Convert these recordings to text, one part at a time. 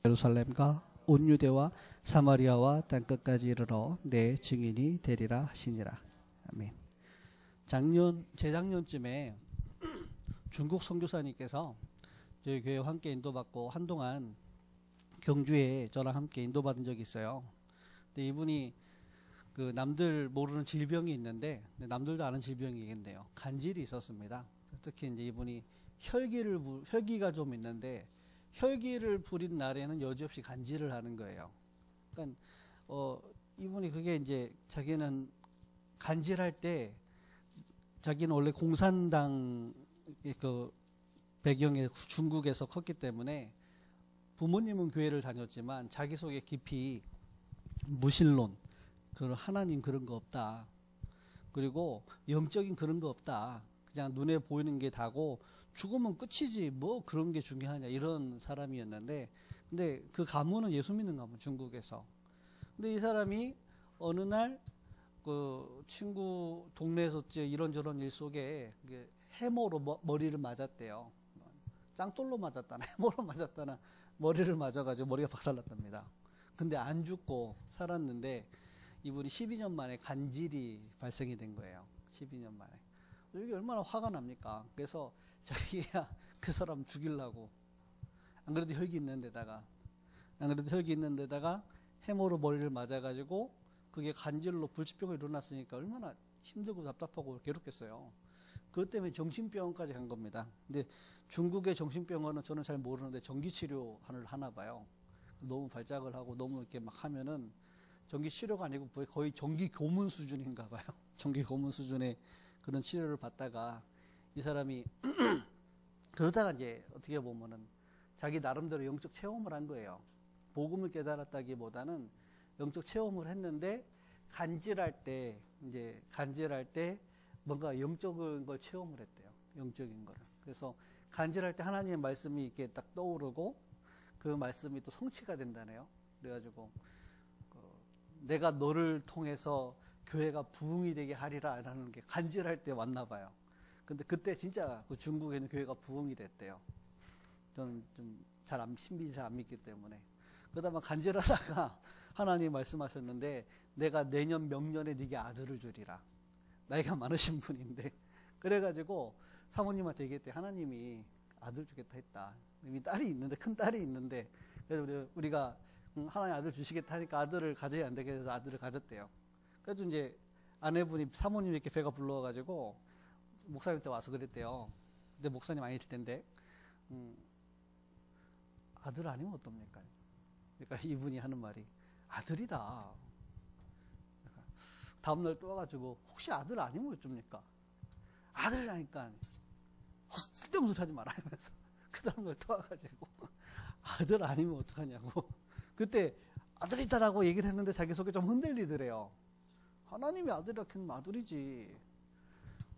예루살렘과 온 유대와 사마리아와 땅끝까지 이르러 내 증인이 되리라 하시니라. 아멘. 재작년쯤에 중국 선교사님께서 저희 교회 함께 인도받고 한동안 경주에 저랑 함께 인도받은 적이 있어요. 근데 이분이 그 남들 모르는 질병이 있는데, 남들도 아는 질병이겠네요. 간질이 있었습니다. 특히 이제 이분이 혈기가 좀 있는데, 혈기를 부린 날에는 여지없이 간질을 하는 거예요. 그러니까 이분이 그게 이제 자기는 간질할 때 자기는 원래 공산당 그 배경에 중국에서 컸기 때문에 부모님은 교회를 다녔지만 자기 속에 깊이 무신론, 그런 하나님 그런 거 없다. 그리고 영적인 그런 거 없다. 그냥 눈에 보이는 게 다고 죽으면 끝이지 뭐 그런 게 중요하냐 이런 사람이었는데, 근데 그 가문은 예수 믿는 가문, 중국에서. 근데 이 사람이 어느 날 그 친구 동네에서 이런저런 일 속에 해모로 머리를 맞았대요. 짱돌로 맞았다나 해모로 맞았다나 머리를 맞아가지고 머리가 박살났답니다. 근데 안 죽고 살았는데 이분이 12년 만에 간질이 발생이 된 거예요. 12년 만에. 이게 얼마나 화가 납니까? 그래서 자기가 그 사람 죽이려고, 안 그래도 혈기 있는 데다가 해모로 머리를 맞아가지고 그게 간질로 불치병이 일어났으니까 얼마나 힘들고 답답하고 괴롭겠어요. 그것 때문에 정신병원까지 간 겁니다. 근데 중국의 정신병원은 저는 잘 모르는데 전기치료를 하나 봐요. 너무 발작을 하고 너무 이렇게 막 하면은 전기치료가 아니고 거의 전기교문 수준인가 봐요. 전기교문 수준의 그런 치료를 받다가 이 사람이 그러다가 이제 어떻게 보면은 자기 나름대로 영적 체험을 한 거예요. 복음을 깨달았다기보다는 영적 체험을 했는데 간질할 때 뭔가 영적인 걸 체험을 했대요. 영적인 거를. 그래서 간질할 때 하나님의 말씀이 이렇게 딱 떠오르고 그 말씀이 또 성취가 된다네요. 그래가지고 내가 너를 통해서 교회가 부흥이 되게 하리라 라는 게 간질할 때 왔나 봐요. 근데 그때 진짜 그 중국에는 교회가 부흥이 됐대요. 저는 좀 신비 잘 안 믿기 때문에. 그러다 막 간질하다가 하나님이 말씀하셨는데 내가 내년 명년에 네게 아들을 주리라. 나이가 많으신 분인데. 그래가지고 사모님한테 얘기했대. 하나님이 아들 주겠다 했다. 이미 딸이 있는데, 큰 딸이 있는데, 그래서 우리가 하나님 아들 주시겠다 하니까 아들을 가져야 안 되게 해서 아들을 가졌대요. 그래서 이제 아내분이 사모님 이렇게 배가 불러가지고 목사님한테 와서 그랬대요. 근데 목사님 아니실 텐데, 아들 아니면 어떻습니까? 그러니까 이분이 하는 말이 아들이다. 그러니까 다음날 또 와가지고 혹시 아들 아니면 어쩝니까? 아들이라니까 쓸데없는 소리 하지 마라 이러면서 그 다음날 또 와가지고 아들 아니면 어떡하냐고. 그때 아들이다라고 얘기를 했는데 자기 속에 좀 흔들리더래요. 하나님이 아들이라 하면 아들이지.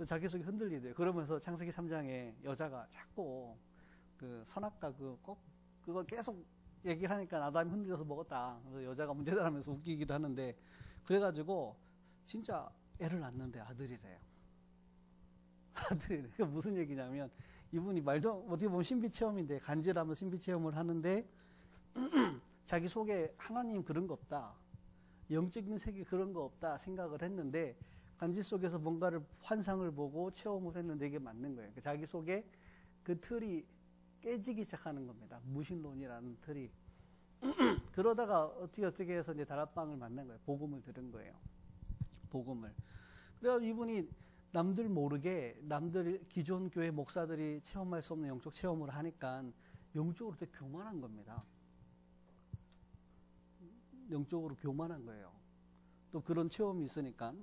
자기 속에 흔들리더래요. 그러면서 창세기 3장에 여자가 자꾸 그 선악과 그걸 계속 얘기를 하니까 아담이 흔들려서 먹었다. 그래서 여자가 문제다라면서 웃기기도 하는데, 그래가지고 진짜 애를 낳는데 아들이래요. 아들이래. 그게 무슨 얘기냐면 이분이 말도 어떻게 보면 신비 체험인데, 간질하면서 신비 체험을 하는데 자기 속에 하나님 그런 거 없다, 영적인 세계 그런 거 없다 생각을 했는데 간질 속에서 뭔가를 환상을 보고 체험을 했는데 이게 맞는 거예요. 자기 속에 그 틀이 깨지기 시작하는 겁니다. 무신론이라는 틀이. 그러다가 어떻게 해서 이제 다락방을 만난 거예요. 복음을 들은 거예요. 복음을. 그래서 이분이 남들 모르게 기존 교회 목사들이 체험할 수 없는 영적 체험을 하니까 영적으로 되게 교만한 겁니다. 영적으로 교만한 거예요. 또 그런 체험이 있으니까.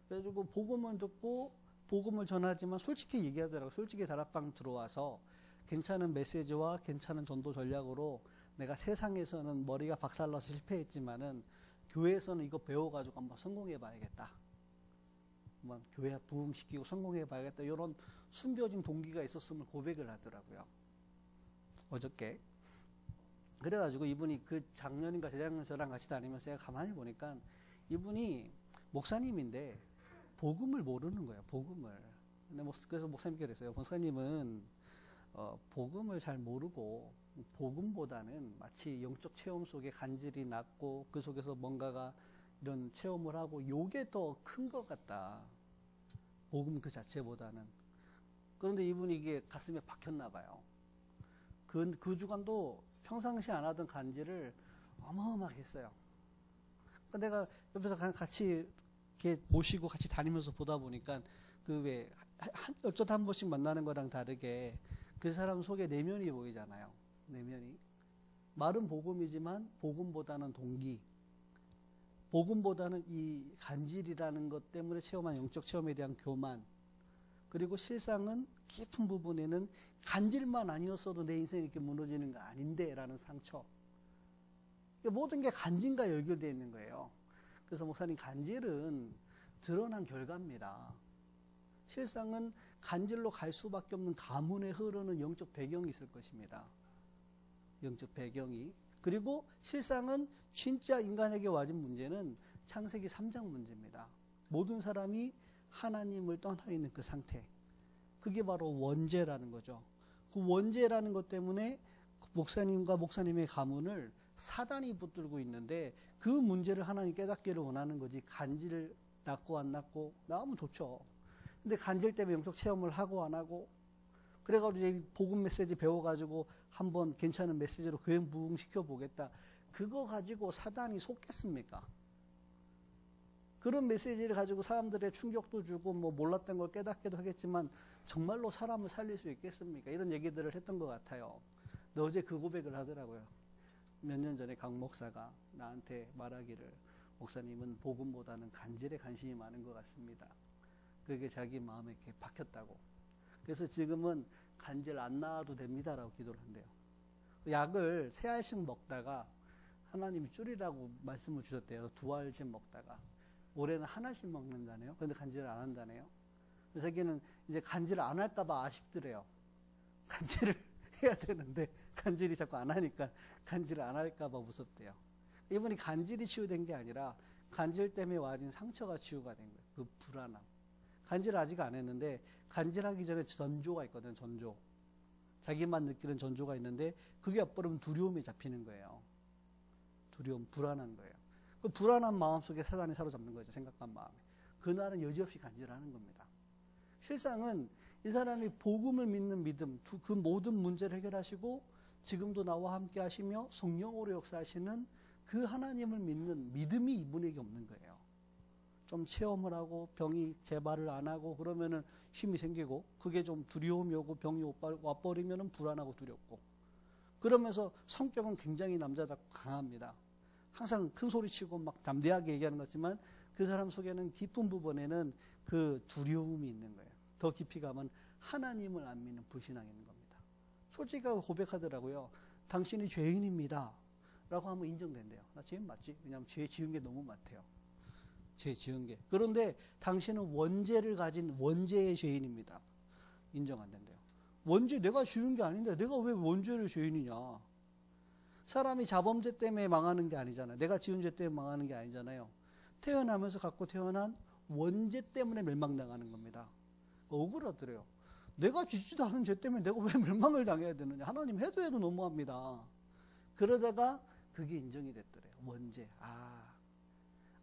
그래가지고 복음을 듣고 복음을 전하지만 솔직히 얘기하더라고요. 솔직히 다락방 들어와서 괜찮은 메시지와 괜찮은 전도 전략으로 내가 세상에서는 머리가 박살나서 실패했지만은 교회에서는 이거 배워가지고 한번 성공해봐야겠다. 한번 교회 부흥시키고 성공해봐야겠다. 이런 숨겨진 동기가 있었음을 고백을 하더라고요. 어저께. 그래가지고 이분이 그 작년인가 재작년 저랑 같이 다니면서 제가 가만히 보니까 이분이 목사님인데 복음을 모르는 거예요. 복음을. 근데 그래서 목사님께 그랬어요. 목사님은 복음을 잘 모르고 복음보다는 마치 영적 체험 속에 간질이 났고 그 속에서 뭔가가 이런 체험을 하고 요게 더 큰 것 같다. 복음 그 자체보다는. 그런데 이분이 이게 가슴에 박혔나 봐요. 그 주간도 평상시 안 하던 간질을 어마어마하게 했어요. 그러니까 내가 옆에서 같이 이렇게 모시고 같이 다니면서 보다 보니까 그 왜 어쩌다 한 번씩 만나는 거랑 다르게 그 사람 속에 내면이 보이잖아요. 내면이. 말은 복음이지만 복음보다는 동기, 복음보다는 이 간질이라는 것 때문에 체험한 영적 체험에 대한 교만, 그리고 실상은 깊은 부분에는 간질만 아니었어도 내 인생이 이렇게 무너지는 거 아닌데 라는 상처. 모든 게 간질과 연결되어 있는 거예요. 그래서 목사님, 간질은 드러난 결과입니다. 실상은 간질로 갈 수밖에 없는 가문에 흐르는 영적 배경이 있을 것입니다. 영적 배경이. 그리고 실상은 진짜 인간에게 와진 문제는 창세기 3장 문제입니다. 모든 사람이 하나님을 떠나 있는 그 상태. 그게 바로 원죄라는 거죠. 그 원죄라는 것 때문에 목사님과 목사님의 가문을 사단이 붙들고 있는데 그 문제를 하나님 깨닫기를 원하는 거지. 간질 낫고 안 낫고 나오면 좋죠. 근데 간질 때문에 영적 체험을 하고 안 하고 그래가지고 이제 복음 메시지 배워가지고 한번 괜찮은 메시지로 교회 부흥시켜 보겠다. 그거 가지고 사단이 속겠습니까? 그런 메시지를 가지고 사람들의 충격도 주고 뭐 몰랐던 걸 깨닫기도 하겠지만 정말로 사람을 살릴 수 있겠습니까? 이런 얘기들을 했던 것 같아요. 근데 어제 그 고백을 하더라고요. 몇 년 전에 강 목사가 나한테 말하기를 목사님은 복음보다는 간질에 관심이 많은 것 같습니다. 그게 자기 마음에 이렇게 박혔다고. 그래서 지금은 간질 안 나와도 됩니다라고 기도를 한대요. 약을 3알씩 먹다가 하나님이 줄이라고 말씀을 주셨대요. 2알씩 먹다가. 올해는 하나씩 먹는다네요. 그런데 간질을 안 한다네요. 그래서 자기는 이제 간질을 안 할까봐 아쉽더래요. 간질을 해야 되는데 간질이 자꾸 안 하니까 간질을 안 할까봐 무섭대요. 이분이 간질이 치유된 게 아니라 간질 때문에 와진 상처가 치유가 된 거예요. 그 불안함. 간질을 아직 안 했는데 간질하기 전에 전조가 있거든요. 전조. 자기만 느끼는 전조가 있는데 그게 엇버리면 두려움이 잡히는 거예요. 두려움, 불안한 거예요. 그 불안한 마음 속에 사단이 사로잡는 거죠. 생각한 마음에. 그날은 여지없이 간질하는 겁니다. 실상은 이 사람이 복음을 믿는 믿음, 그 모든 문제를 해결하시고 지금도 나와 함께 하시며 성령으로 역사하시는 그 하나님을 믿는 믿음이 이분에게 없는 거예요. 좀 체험을 하고 병이 재발을 안 하고 그러면은 힘이 생기고 그게 좀 두려움이 오고 병이 와버리면은 불안하고 두렵고 그러면서 성격은 굉장히 남자답고 강합니다. 항상 큰 소리 치고 막 담대하게 얘기하는 것 같지만 그 사람 속에는 깊은 부분에는 그 두려움이 있는 거예요. 더 깊이 가면 하나님을 안 믿는 불신앙이 있는 겁니다. 솔직하게 고백하더라고요. 당신이 죄인입니다. 라고 하면 인정된대요. 나 죄인 맞지? 왜냐하면 죄 지은 게 너무 많대요. 죄 지은 게. 그런데 당신은 원죄를 가진 원죄의 죄인입니다. 인정 안 된대요. 원죄 내가 지은 게 아닌데 내가 왜 원죄를 죄인이냐. 사람이 자범죄 때문에 망하는 게 아니잖아요. 내가 지은 죄 때문에 망하는 게 아니잖아요. 태어나면서 갖고 태어난 원죄 때문에 멸망당하는 겁니다. 억울하더래요. 내가 짓지도 않은 죄 때문에 내가 왜 멸망을 당해야 되느냐. 하나님 해도 너무합니다. 그러다가 그게 인정이 됐더래요. 원죄.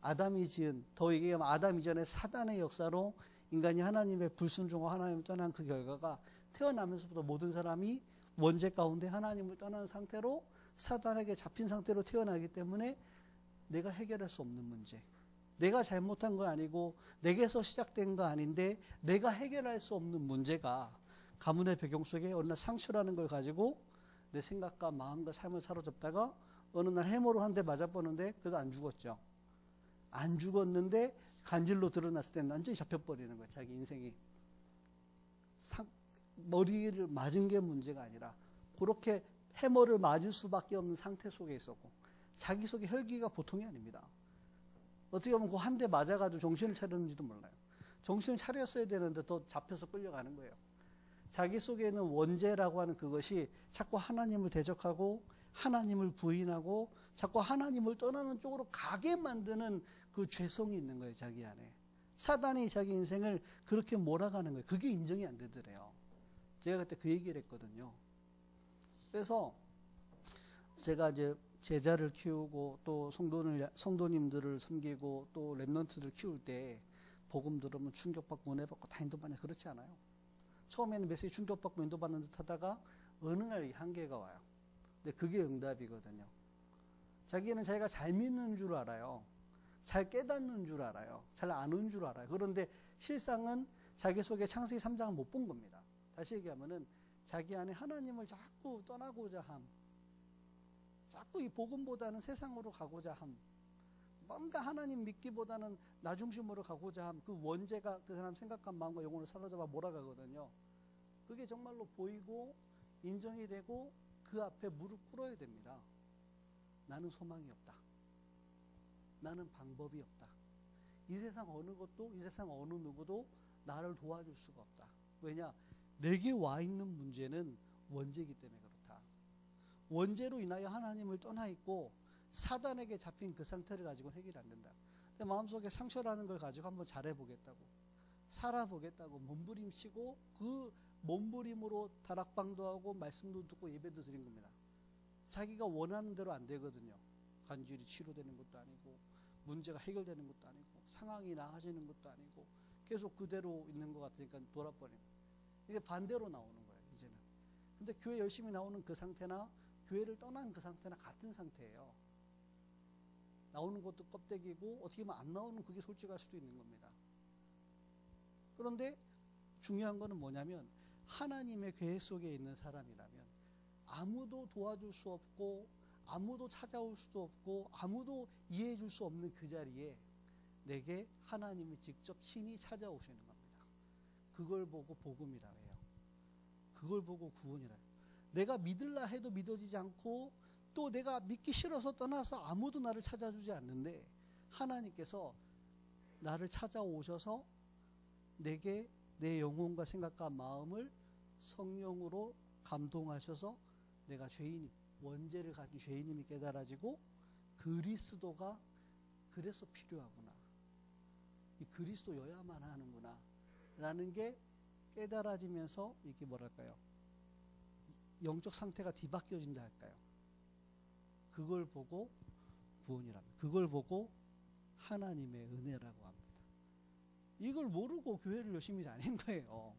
아담이 지은, 더 얘기하면 아담 이전에 사단의 역사로 인간이 하나님의 불순종하고 하나님을 떠난 그 결과가 태어나면서부터 모든 사람이 원죄 가운데 하나님을 떠난 상태로 사단에게 잡힌 상태로 태어나기 때문에 내가 해결할 수 없는 문제. 내가 잘못한 거 아니고 내게서 시작된 거 아닌데 내가 해결할 수 없는 문제가 가문의 배경 속에 어느 날 상처라는 걸 가지고 내 생각과 마음과 삶을 사로잡다가 어느 날 해머로 한 대 맞아보는데 그래도 안 죽었죠. 안 죽었는데 간질로 드러났을 때는 완전히 잡혀버리는 거예요. 자기 인생이. 머리를 맞은 게 문제가 아니라 그렇게 해머를 맞을 수밖에 없는 상태 속에 있었고 자기 속에 혈기가 보통이 아닙니다. 어떻게 보면 그 한 대 맞아가지고 정신을 차렸는지도 몰라요. 정신을 차렸어야 되는데 더 잡혀서 끌려가는 거예요. 자기 속에는 원죄라고 하는 그것이 자꾸 하나님을 대적하고 하나님을 부인하고 자꾸 하나님을 떠나는 쪽으로 가게 만드는 그 죄성이 있는 거예요. 자기 안에. 사단이 자기 인생을 그렇게 몰아가는 거예요. 그게 인정이 안 되더래요. 제가 그때 그 얘기를 했거든요. 그래서 제가 이제 제자를 키우고 또 성도님들을 섬기고 또 랩런트들 키울 때 복음 들으면 충격받고 은혜 받고 다 인도받냐? 그렇지 않아요. 처음에는 메시지 충격받고 인도받는 듯 하다가 어느 날 한계가 와요. 근데 그게 응답이거든요. 자기는 자기가 잘 믿는 줄 알아요. 잘 깨닫는 줄 알아요. 잘 아는 줄 알아요. 그런데 실상은 자기 속에 창세기 3장을 못 본 겁니다. 다시 얘기하면은 자기 안에 하나님을 자꾸 떠나고자 함. 자꾸 이 복음보다는 세상으로 가고자 함. 뭔가 하나님 믿기보다는 나 중심으로 가고자 함. 그 원죄가 그 사람 생각한 마음과 영혼을 사로잡아 몰아가거든요. 그게 정말로 보이고 인정이 되고 그 앞에 무릎 꿇어야 됩니다. 나는 소망이 없다. 나는 방법이 없다. 이 세상 어느 것도 이 세상 어느 누구도 나를 도와줄 수가 없다. 왜냐? 내게 와 있는 문제는 원죄이기 때문에 그렇다. 원죄로 인하여 하나님을 떠나 있고 사단에게 잡힌 그 상태를 가지고 해결이 안 된다. 내 마음속에 상처라는 걸 가지고 한번 잘해보겠다고 살아보겠다고 몸부림치고 그 몸부림으로 다락방도 하고 말씀도 듣고 예배도 드린 겁니다. 자기가 원하는 대로 안 되거든요. 관절이 치료되는 것도 아니고 문제가 해결되는 것도 아니고 상황이 나아지는 것도 아니고 계속 그대로 있는 것 같으니까 돌아버리고 이게 반대로 나오는 거예요. 이제는. 근데 교회 열심히 나오는 그 상태나 교회를 떠난 그 상태나 같은 상태예요. 나오는 것도 껍데기고 어떻게 보면 안 나오는 그게 솔직할 수도 있는 겁니다. 그런데 중요한 거는 뭐냐면 하나님의 계획 속에 있는 사람이라면 아무도 도와줄 수 없고 아무도 찾아올 수도 없고 아무도 이해해 줄 수 없는 그 자리에 내게 하나님이 직접 친히 찾아오시는 겁니다. 그걸 보고 복음이라 해요. 그걸 보고 구원이라 해요. 내가 믿을라 해도 믿어지지 않고 또 내가 믿기 싫어서 떠나서 아무도 나를 찾아주지 않는데 하나님께서 나를 찾아오셔서 내게 내 영혼과 생각과 마음을 성령으로 감동하셔서 내가 죄인이 원죄를 가진 죄인임이 깨달아지고 그리스도가 그래서 필요하구나. 이 그리스도여야만 하는구나. 라는 게 깨달아지면서 이게 뭐랄까요. 영적 상태가 뒤바뀌어진다 할까요. 그걸 보고 구원이랍니다. 그걸 보고 하나님의 은혜라고 합니다. 이걸 모르고 교회를 열심히 다닌 거예요.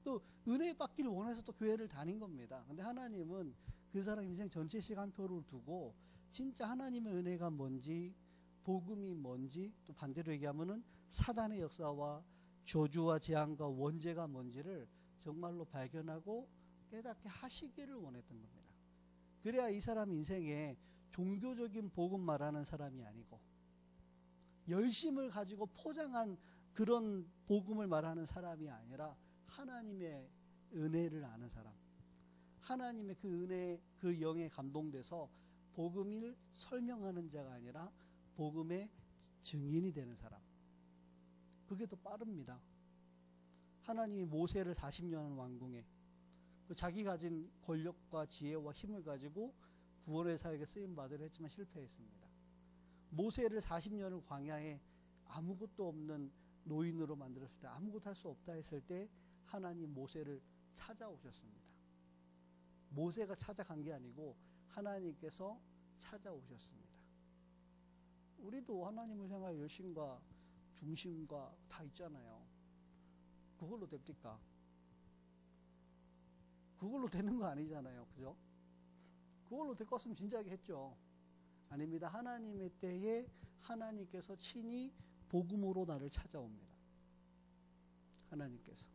또 은혜 받기를 원해서 또 교회를 다닌 겁니다. 근데 하나님은 그 사람 인생 전체 시간표를 두고 진짜 하나님의 은혜가 뭔지 복음이 뭔지 또 반대로 얘기하면은 사단의 역사와 저주와 재앙과 원죄가 뭔지를 정말로 발견하고 깨닫게 하시기를 원했던 겁니다. 그래야 이 사람 인생에 종교적인 복음 말하는 사람이 아니고 열심을 가지고 포장한 그런 복음을 말하는 사람이 아니라 하나님의 은혜를 아는 사람, 하나님의 그 은혜, 그 영에 감동돼서 복음을 설명하는 자가 아니라 복음의 증인이 되는 사람. 그게 더 빠릅니다. 하나님이 모세를 40년 왕궁에 자기 가진 권력과 지혜와 힘을 가지고 구원의 사역에 쓰임받으려 했지만 실패했습니다. 모세를 40년을 광야에 아무것도 없는 노인으로 만들었을 때 아무것도 할 수 없다 했을 때 하나님 모세를 찾아오셨습니다. 모세가 찾아간 게 아니고 하나님께서 찾아오셨습니다. 우리도 하나님을 향할 열심과 중심과 다 있잖아요. 그걸로 됩니까? 그걸로 되는 거 아니잖아요. 그죠? 그걸로 될 것 같으면 진지하게 했죠. 아닙니다. 하나님의 때에 하나님께서 친히 복음으로 나를 찾아옵니다. 하나님께서.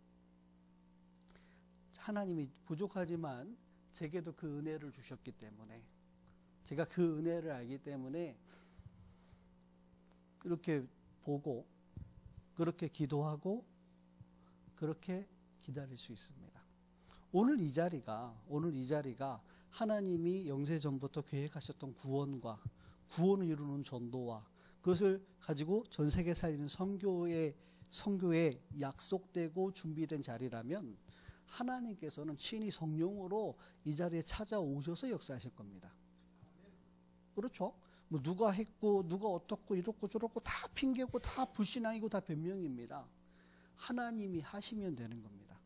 하나님이 부족하지만 제게도 그 은혜를 주셨기 때문에 제가 그 은혜를 알기 때문에 그렇게 보고 그렇게 기도하고 그렇게 기다릴 수 있습니다. 오늘 이 자리가 하나님이 영세전부터 계획하셨던 구원과 구원을 이루는 전도와 그것을 가지고 전 세계 살리는 선교에 약속되고 준비된 자리라면 하나님께서는 친히 성령으로 이 자리에 찾아오셔서 역사하실 겁니다. 그렇죠? 뭐 누가 했고 누가 어떻고 이렇고 저렇고 다 핑계고 다 불신앙이고 다 변명입니다. 하나님이 하시면 되는 겁니다.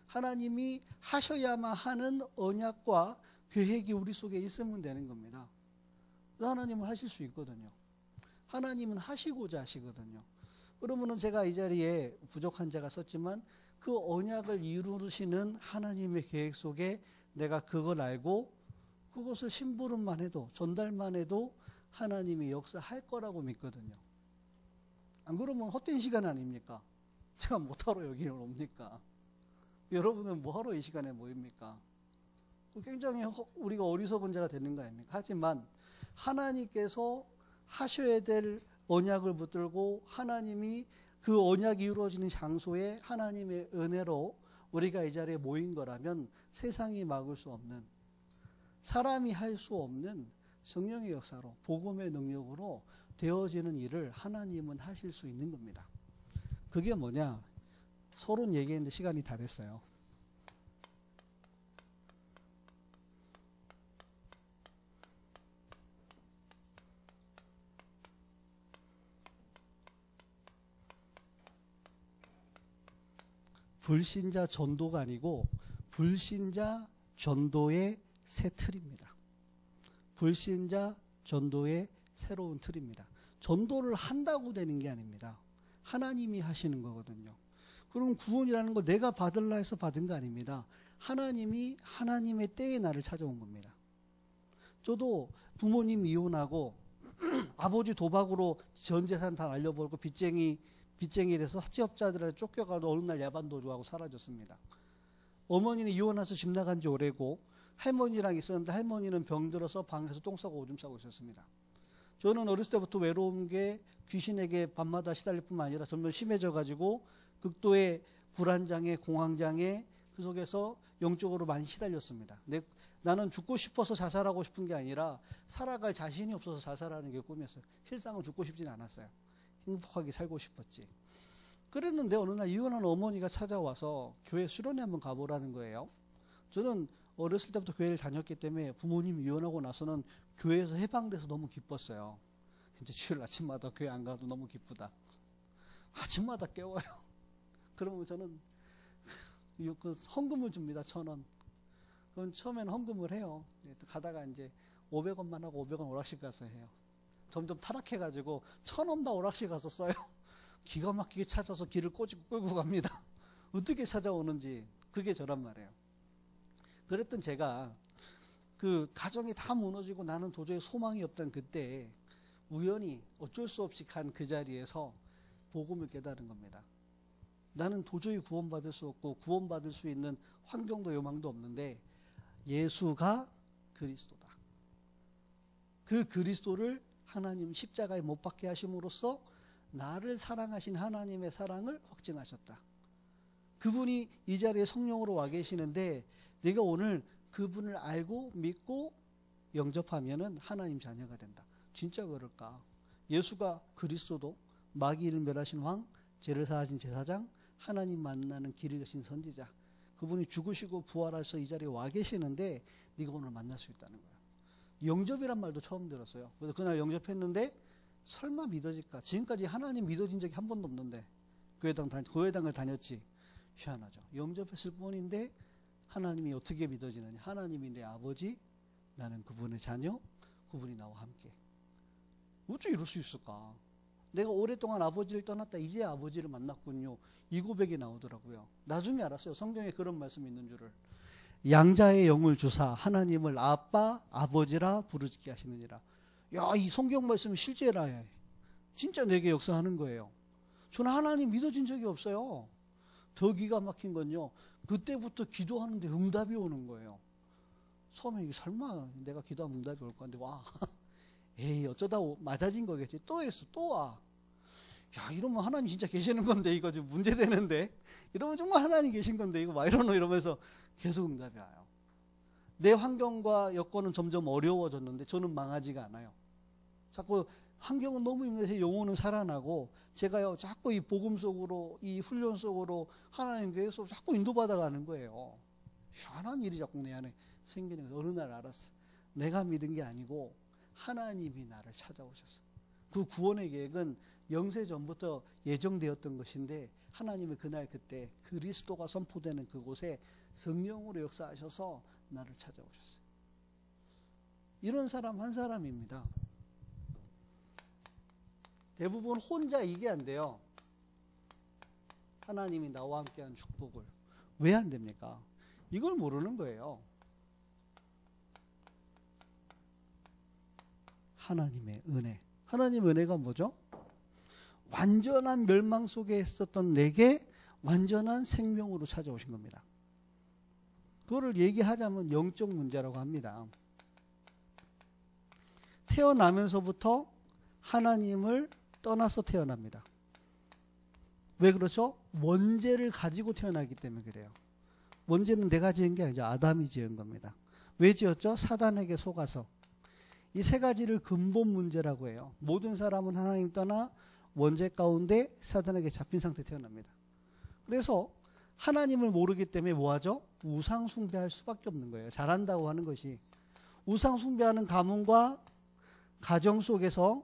하나님이 하셔야만 하는 언약과 계획이 우리 속에 있으면 되는 겁니다. 하나님은 하실 수 있거든요. 하나님은 하시고자 하시거든요. 그러면은 제가 이 자리에 부족한 자가 썼지만 그 언약을 이루시는 하나님의 계획 속에 내가 그걸 알고 그것을 심부름만 해도, 전달만 해도 하나님이 역사할 거라고 믿거든요. 안 그러면 헛된 시간 아닙니까? 제가 뭐하러 여기 옵니까? 여러분은 뭐하러 이 시간에 모입니까? 굉장히 우리가 어리석은 자가 되는 거 아닙니까? 하지만 하나님께서 하셔야 될 언약을 붙들고 하나님이 그 언약이 이루어지는 장소에 하나님의 은혜로 우리가 이 자리에 모인 거라면 세상이 막을 수 없는, 사람이 할 수 없는 성령의 역사로, 복음의 능력으로 되어지는 일을 하나님은 하실 수 있는 겁니다. 그게 뭐냐? 서론 얘기했는데 시간이 다 됐어요. 불신자 전도가 아니고 불신자 전도의 새 틀입니다. 불신자 전도의 새로운 틀입니다. 전도를 한다고 되는 게 아닙니다. 하나님이 하시는 거거든요. 그럼 구원이라는 거 내가 받으려 해서 받은 거 아닙니다. 하나님이 하나님의 때에 나를 찾아온 겁니다. 저도 부모님 이혼하고 아버지 도박으로 전 재산 다 날려버리고 빚쟁이 돼서 사채업자들한테 쫓겨가도 어느 날 야반도주하고 사라졌습니다. 어머니는 이혼해서 집 나간 지 오래고 할머니랑 있었는데 할머니는 병들어서 방에서 똥 싸고 오줌 싸고 있었습니다. 저는 어렸을 때부터 외로운 게 귀신에게 밤마다 시달릴 뿐만 아니라 점점 심해져가지고 극도의 불안장애, 공황장애 그 속에서 영적으로 많이 시달렸습니다. 나는 죽고 싶어서 자살하고 싶은 게 아니라 살아갈 자신이 없어서 자살하는 게 꿈이었어요. 실상은 죽고 싶진 않았어요. 행복하게 살고 싶었지. 그랬는데 어느 날 이혼한 어머니가 찾아와서 교회 수련회 한번 가보라는 거예요. 저는 어렸을 때부터 교회를 다녔기 때문에 부모님 이혼하고 나서는 교회에서 해방돼서 너무 기뻤어요. 이제 주일 아침마다 교회 안 가도 너무 기쁘다. 아침마다 깨워요. 그러면 저는 그 헌금을 줍니다. 1,000원. 그건 처음에는 헌금을 해요. 가다가 이제 500원만 하고 500원 오락실 가서 해요. 점점 타락해가지고 1,000원 다 오락실 가서 써요. 기가 막히게 찾아서 길을 꼬집고 끌고 갑니다. 어떻게 찾아오는지 그게 저란 말이에요. 그랬던 제가 그 가정이 다 무너지고 나는 도저히 소망이 없던 그때 우연히 어쩔 수 없이 간 그 자리에서 복음을 깨달은 겁니다. 나는 도저히 구원받을 수 없고 구원받을 수 있는 환경도 요망도 없는데 예수가 그리스도다. 그 그리스도를 하나님 십자가에 못 박게 하심으로써 나를 사랑하신 하나님의 사랑을 확증하셨다. 그분이 이 자리에 성령으로 와 계시는데 내가 오늘 그분을 알고 믿고 영접하면은 하나님 자녀가 된다. 진짜 그럴까? 예수가 그리스도도 마귀를 멸하신 왕, 죄를 사하신 제사장, 하나님 만나는 길을 여신 선지자. 그분이 죽으시고 부활하셔서 이 자리에 와 계시는데 네가 오늘 만날 수 있다는 거야. 영접이란 말도 처음 들었어요. 그래서 그날 영접했는데 설마 믿어질까? 지금까지 하나님 믿어진 적이 한 번도 없는데 교회당을 다녔지. 희한하죠. 영접했을 뿐인데 하나님이 어떻게 믿어지느냐? 하나님이 내 아버지, 나는 그분의 자녀, 그분이 나와 함께. 어떻게 이럴 수 있을까? 내가 오랫동안 아버지를 떠났다 이제 아버지를 만났군요. 이 고백이 나오더라고요. 나중에 알았어요. 성경에 그런 말씀이 있는 줄을. 양자의 영을 주사 하나님을 아빠, 아버지라 부르짖게 하시느니라. 야, 이 성경 말씀이 실제라. 진짜 내게 역사하는 거예요. 저는 하나님 믿어진 적이 없어요. 더 기가 막힌 건요. 그때부터 기도하는데 응답이 오는 거예요. 처음에 설마 내가 기도하면 응답이 올 건데 와. 에이 어쩌다 맞아진 거겠지. 또 했어. 또 와. 야 이러면 하나님 진짜 계시는 건데 이거 지금 문제되는데. 이러면 정말 하나님 계신 건데 이거 와 이러면서 계속 응답이 와요. 내 환경과 여건은 점점 어려워졌는데 저는 망하지가 않아요. 자꾸 환경은 너무 힘들어서 영혼은 살아나고 제가요 자꾸 이 복음 속으로 이 훈련 속으로 하나님 계속 자꾸 인도받아가는 거예요. 희한한 일이 자꾸 내 안에 생기는 거예요. 어느 날 알았어. 내가 믿은 게 아니고 하나님이 나를 찾아오셨어. 그 구원의 계획은 영세 전부터 예정되었던 것인데 하나님이 그날 그때 그리스도가 선포되는 그곳에 성령으로 역사하셔서 나를 찾아오셨어요. 이런 사람 한 사람입니다. 대부분 혼자 이게 안 돼요. 하나님이 나와 함께한 축복을. 왜 안 됩니까? 이걸 모르는 거예요. 하나님의 은혜. 하나님의 은혜가 뭐죠? 완전한 멸망 속에 있었던 내게 완전한 생명으로 찾아오신 겁니다. 그거를 얘기하자면 영적 문제라고 합니다. 태어나면서부터 하나님을 떠나서 태어납니다. 왜 그렇죠? 원죄를 가지고 태어나기 때문에 그래요. 원죄는 내가 지은 게 아니죠. 아담이 지은 겁니다. 왜 지었죠? 사단에게 속아서. 이 세 가지를 근본 문제라고 해요. 모든 사람은 하나님 떠나 원죄 가운데 사단에게 잡힌 상태에 태어납니다. 그래서 하나님을 모르기 때문에 뭐하죠? 우상 숭배할 수밖에 없는 거예요. 잘한다고 하는 것이. 우상 숭배하는 가문과 가정 속에서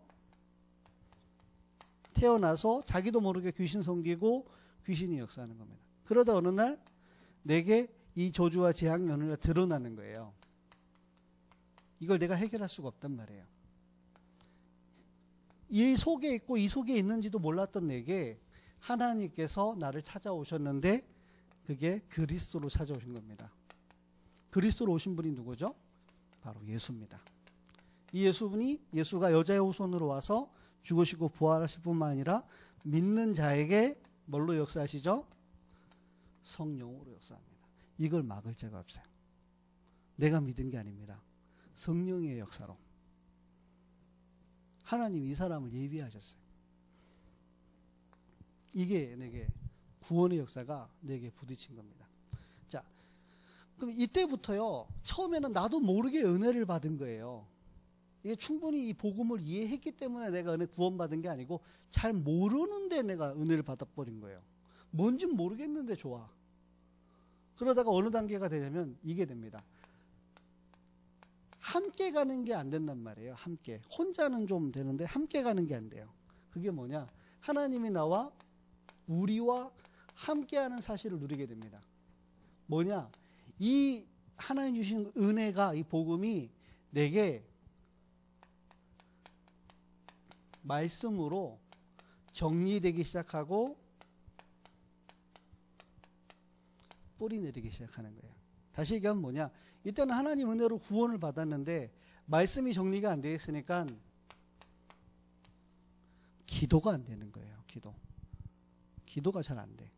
태어나서 자기도 모르게 귀신 섬기고 귀신이 역사하는 겁니다. 그러다 어느 날 내게 이 저주와 재앙 연회가 드러나는 거예요. 이걸 내가 해결할 수가 없단 말이에요. 이 속에 있고 이 속에 있는지도 몰랐던 내게 하나님께서 나를 찾아오셨는데 그게 그리스도로 찾아오신 겁니다. 그리스도로 오신 분이 누구죠? 바로 예수입니다. 이 예수가 여자의 후손으로 와서 죽으시고 부활하실 뿐만 아니라 믿는 자에게 뭘로 역사하시죠? 성령으로 역사합니다. 이걸 막을 자가 없어요. 내가 믿은 게 아닙니다. 성령의 역사로. 하나님 이 사람을 예비하셨어요. 이게 내게 구원의 역사가 내게 부딪힌 겁니다. 자, 그럼 이때부터요. 처음에는 나도 모르게 은혜를 받은 거예요. 이게 충분히 이 복음을 이해했기 때문에 내가 은혜 구원받은 게 아니고 잘 모르는데 내가 은혜를 받아버린 거예요. 뭔지 모르겠는데 좋아. 그러다가 어느 단계가 되냐면 이게 됩니다. 함께 가는 게 안 된단 말이에요. 함께. 혼자는 좀 되는데 함께 가는 게 안 돼요. 그게 뭐냐? 하나님이 나와 우리와 함께하는 사실을 누리게 됩니다. 뭐냐? 이 하나님 주신 은혜가 이 복음이 내게 말씀으로 정리되기 시작하고 뿌리 내리기 시작하는 거예요. 다시 얘기하면 뭐냐? 이때는 하나님 은혜로 구원을 받았는데 말씀이 정리가 안 되어 있으니까 기도가 안 되는 거예요. 기도가 잘 안 돼.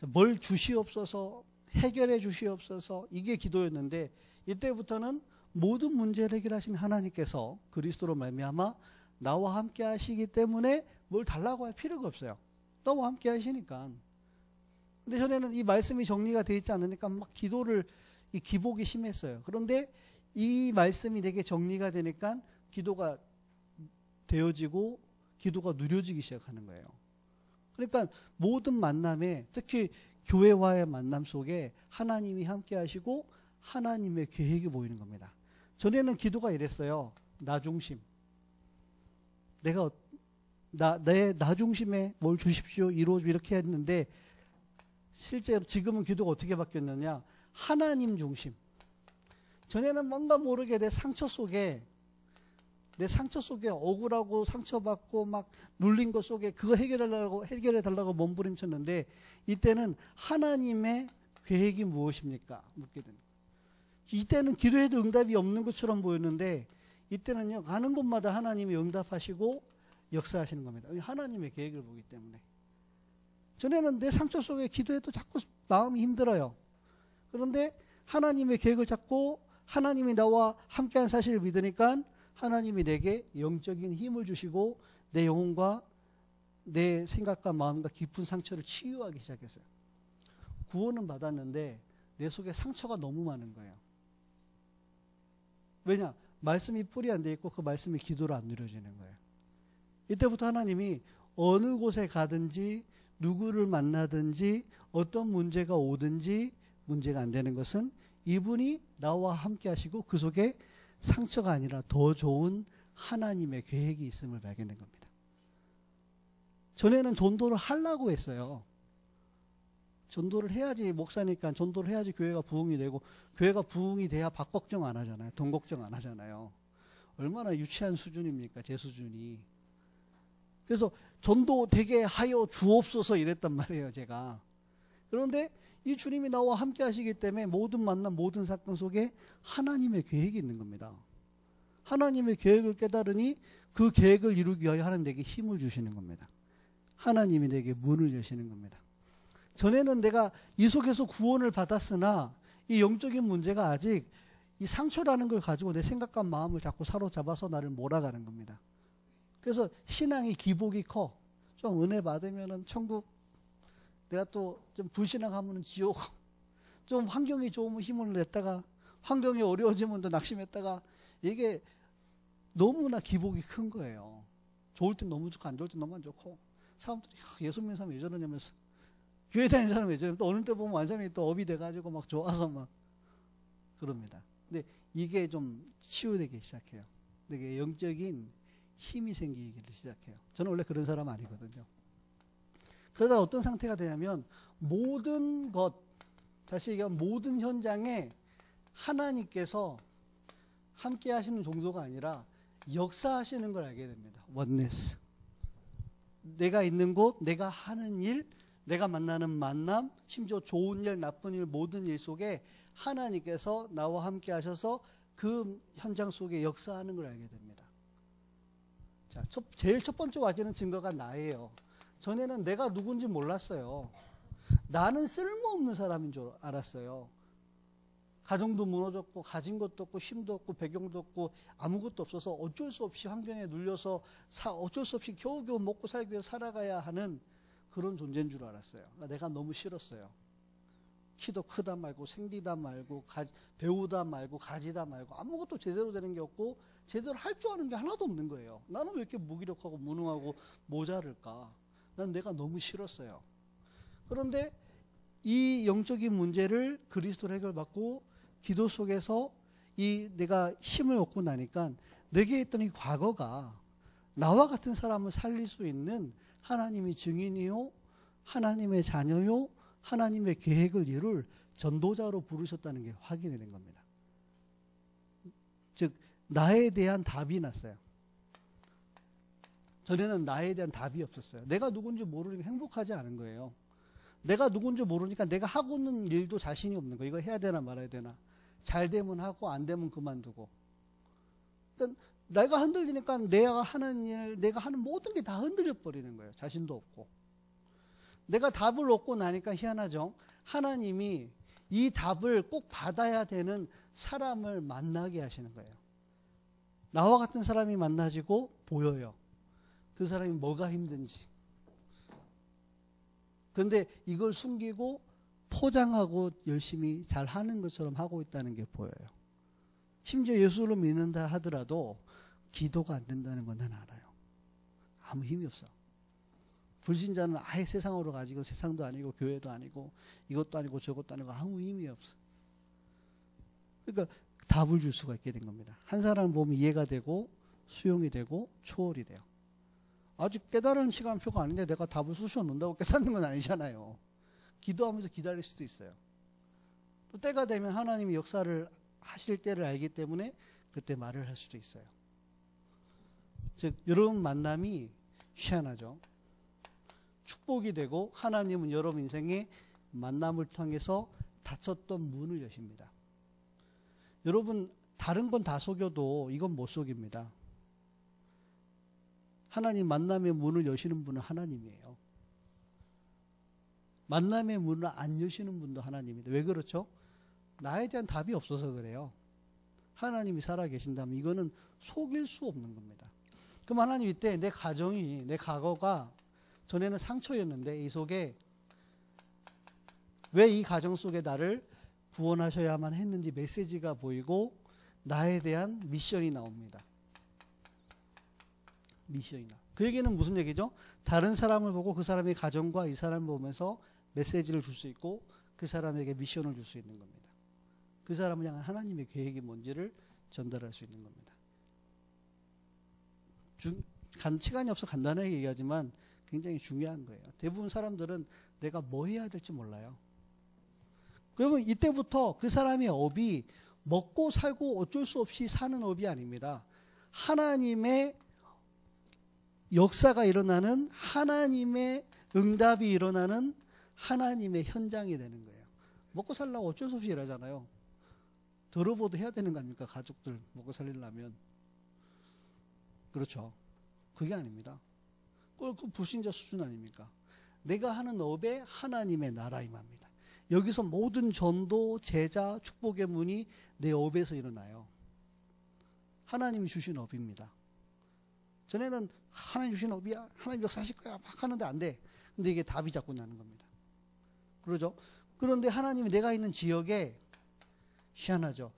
뭘 주시옵소서, 해결해 주시옵소서, 이게 기도였는데 이때부터는 모든 문제를 해결하신 하나님께서 그리스도로 말미암아 나와 함께 하시기 때문에 뭘 달라고 할 필요가 없어요. 나와 함께 하시니까. 근데 전에는 이 말씀이 정리가 되어 있지 않으니까 막 이 기복이 심했어요. 그런데 이 말씀이 되게 정리가 되니까 기도가 되어지고 기도가 누려지기 시작하는 거예요. 그러니까 모든 만남에 특히 교회와의 만남 속에 하나님이 함께 하시고 하나님의 계획이 보이는 겁니다. 전에는 기도가 이랬어요. 나 중심. 나 중심에 뭘 주십시오. 이렇게 했는데 실제로 지금은 기도가 어떻게 바뀌었느냐. 하나님 중심. 전에는 뭔가 모르게 내 상처 속에 억울하고 상처받고 막 눌린 것 속에 그거 해결해달라고 몸부림쳤는데 이때는 하나님의 계획이 무엇입니까? 묻게 됩니다. 이때는 기도해도 응답이 없는 것처럼 보였는데 이때는요, 가는 곳마다 하나님이 응답하시고 역사하시는 겁니다. 하나님의 계획을 보기 때문에. 전에는 내 상처 속에 기도해도 자꾸 마음이 힘들어요. 그런데 하나님의 계획을 잡고 하나님이 나와 함께한 사실을 믿으니까 하나님이 내게 영적인 힘을 주시고 내 영혼과 내 생각과 마음과 깊은 상처를 치유하기 시작했어요. 구원은 받았는데 내 속에 상처가 너무 많은 거예요. 왜냐? 말씀이 뿌리 안 돼 있고 그 말씀이 기도로 안 누려지는 거예요. 이때부터 하나님이 어느 곳에 가든지 누구를 만나든지 어떤 문제가 오든지 문제가 안 되는 것은 이분이 나와 함께 하시고 그 속에 상처가 아니라 더 좋은 하나님의 계획이 있음을 발견된 겁니다. 전에는 전도를 하려고 했어요. 전도를 해야지, 목사니까 전도를 해야지 교회가 부흥이 되고, 교회가 부흥이 돼야 밥 걱정 안 하잖아요. 돈 걱정 안 하잖아요. 얼마나 유치한 수준입니까, 제 수준이. 그래서 전도 되게 하여 주옵소서 이랬단 말이에요, 제가. 그런데 이 주님이 나와 함께 하시기 때문에 모든 만남, 모든 사건 속에 하나님의 계획이 있는 겁니다. 하나님의 계획을 깨달으니 그 계획을 이루기 위하여 하나님 내게 힘을 주시는 겁니다. 하나님이 내게 문을 여시는 겁니다. 전에는 내가 이 속에서 구원을 받았으나 이 영적인 문제가 아직 이 상처라는 걸 가지고 내 생각과 마음을 자꾸 사로잡아서 나를 몰아가는 겁니다. 그래서 신앙이 기복이 커. 좀 은혜 받으면은 천국, 내가 또 좀 불신앙하면은 지옥, 좀 환경이 좋으면 힘을 냈다가 환경이 어려워지면 또 낙심했다가 이게 너무나 기복이 큰 거예요. 좋을 땐 너무 좋고 안 좋을 땐 너무 안 좋고 사람들이 예수 믿는 사람 왜 저러냐면서 교회 다니는 사람 왜 저러냐면 또 어느 때 보면 완전히 또 업이 돼가지고 막 좋아서 막 그럽니다. 근데 이게 좀 치유되기 시작해요. 되게 영적인 힘이 생기기 시작해요. 저는 원래 그런 사람 아니거든요. 그러다 어떤 상태가 되냐면 모든 것, 다시 얘기하면 모든 현장에 하나님께서 함께 하시는 정도가 아니라 역사하시는 걸 알게 됩니다. 원네스. 내가 있는 곳, 내가 하는 일, 내가 만나는 만남, 심지어 좋은 일, 나쁜 일, 모든 일 속에 하나님께서 나와 함께 하셔서 그 현장 속에 역사하는 걸 알게 됩니다. 자, 제일 첫 번째 와지는 증거가 나예요. 전에는 내가 누군지 몰랐어요. 나는 쓸모없는 사람인 줄 알았어요. 가정도 무너졌고 가진 것도 없고 힘도 없고 배경도 없고 아무것도 없어서 어쩔 수 없이 환경에 눌려서 어쩔 수 없이 겨우겨우 먹고 살기 위해 살아가야 하는 그런 존재인 줄 알았어요. 내가 너무 싫었어요. 키도 크다 말고 생기다 말고 배우다 말고 가지다 말고 아무것도 제대로 되는 게 없고 제대로 할 줄 아는 게 하나도 없는 거예요. 나는 왜 이렇게 무기력하고 무능하고 모자랄까? 난 내가 너무 싫었어요. 그런데 이 영적인 문제를 그리스도로 해결받고 기도 속에서 이 내가 힘을 얻고 나니까 내게 있던 이 과거가 나와 같은 사람을 살릴 수 있는 하나님의 증인이요, 하나님의 자녀요, 하나님의 계획을 이룰 전도자로 부르셨다는 게 확인이 된 겁니다. 즉 나에 대한 답이 났어요. 전에는 나에 대한 답이 없었어요. 내가 누군지 모르니까 행복하지 않은 거예요. 내가 누군지 모르니까 내가 하고 있는 일도 자신이 없는 거예요. 이거 해야 되나 말아야 되나. 잘 되면 하고 안 되면 그만두고. 그러니까 내가 흔들리니까 내가 하는 일, 내가 하는 모든 게 다 흔들려 버리는 거예요. 자신도 없고. 내가 답을 얻고 나니까 희한하죠. 하나님이 이 답을 꼭 받아야 되는 사람을 만나게 하시는 거예요. 나와 같은 사람이 만나지고 보여요. 그 사람이 뭐가 힘든지. 그런데 이걸 숨기고 포장하고 열심히 잘 하는 것처럼 하고 있다는 게 보여요. 심지어 예수를 믿는다 하더라도 기도가 안 된다는 건 난 알아요. 아무 힘이 없어. 불신자는 아예 세상으로 가지고 세상도 아니고 교회도 아니고 이것도 아니고 저것도 아니고 아무 힘이 없어. 그러니까 답을 줄 수가 있게 된 겁니다. 한 사람을 보면 이해가 되고 수용이 되고 초월이 돼요. 아직 깨달은 시간표가 아닌데 내가 답을 쑤셔 놓는다고 깨닫는 건 아니잖아요. 기도하면서 기다릴 수도 있어요. 또 때가 되면 하나님이 역사를 하실 때를 알기 때문에 그때 말을 할 수도 있어요. 즉 여러분 만남이 희한하죠. 축복이 되고 하나님은 여러분 인생의 만남을 통해서 닫혔던 문을 여십니다. 여러분 다른 건 다 속여도 이건 못 속입니다. 하나님 만남의 문을 여시는 분은 하나님이에요. 만남의 문을 안 여시는 분도 하나님입니다. 왜 그렇죠? 나에 대한 답이 없어서 그래요. 하나님이 살아계신다면 이거는 속일 수 없는 겁니다. 그럼 하나님 이때 내 가정이, 내 과거가 전에는 상처였는데 이 속에 왜 이 가정 속에 나를 구원하셔야만 했는지 메시지가 보이고 나에 대한 미션이 나옵니다. 미션이 나. 그 얘기는 무슨 얘기죠? 다른 사람을 보고 그 사람의 가정과 이 사람을 보면서 메시지를 줄 수 있고 그 사람에게 미션을 줄 수 있는 겁니다. 그 사람을 향한 하나님의 계획이 뭔지를 전달할 수 있는 겁니다. 시간이 없어 간단하게 얘기하지만 굉장히 중요한 거예요. 대부분 사람들은 내가 뭐 해야 될지 몰라요. 그러면 이때부터 그 사람의 업이 먹고 살고 어쩔 수 없이 사는 업이 아닙니다. 하나님의 역사가 일어나는, 하나님의 응답이 일어나는 하나님의 현장이 되는 거예요. 먹고 살려고 어쩔 수 없이 일하잖아요. 들어보도 해야 되는 거 아닙니까? 가족들 먹고 살리려면. 그렇죠. 그게 아닙니다. 그 불신자 수준 아닙니까? 내가 하는 업에 하나님의 나라 임합니다. 여기서 모든 전도, 제자, 축복의 문이 내 업에서 일어나요. 하나님이 주신 업입니다. 전에는 하나님 주신 업이야, 하나님 역사하실 거야 막 하는데 안 돼. 근데 이게 답이 자꾸 나는 겁니다. 그러죠? 그런데 하나님이 내가 있는 지역에, 희한하죠?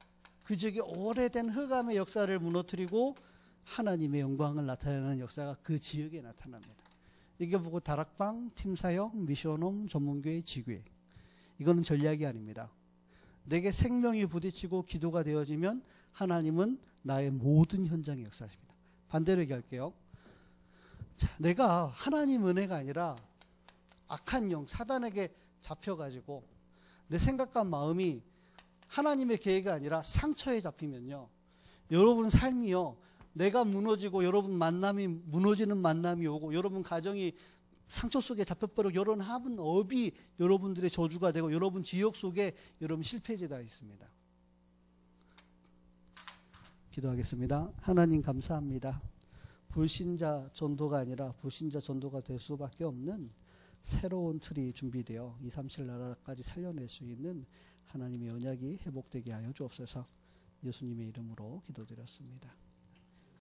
그 지역에 오래된 흑암의 역사를 무너뜨리고 하나님의 영광을 나타내는 역사가 그 지역에 나타납니다. 이게 보고 다락방, 팀사역, 미션홈, 전문교회, 지교회. 이거는 전략이 아닙니다. 내게 생명이 부딪히고 기도가 되어지면 하나님은 나의 모든 현장에 역사하십니다. 반대로 얘기할게요. 자, 내가 하나님 은혜가 아니라 악한 영, 사단에게 잡혀가지고 내 생각과 마음이 하나님의 계획이 아니라 상처에 잡히면요. 여러분 삶이요. 내가 무너지고 여러분 만남이 무너지는 만남이 오고 여러분 가정이 상처 속에 잡혀버리고 여러분 하는 업이 여러분들의 저주가 되고 여러분 지역 속에 여러분 실패지가 있습니다. 기도하겠습니다. 하나님 감사합니다. 불신자 전도가 아니라 불신자 전도가 될 수밖에 없는 새로운 틀이 준비되어 2, 3, 7 나라까지 살려낼 수 있는 하나님의 언약이 회복되게 하여 주옵소서. 예수님의 이름으로 기도드렸습니다.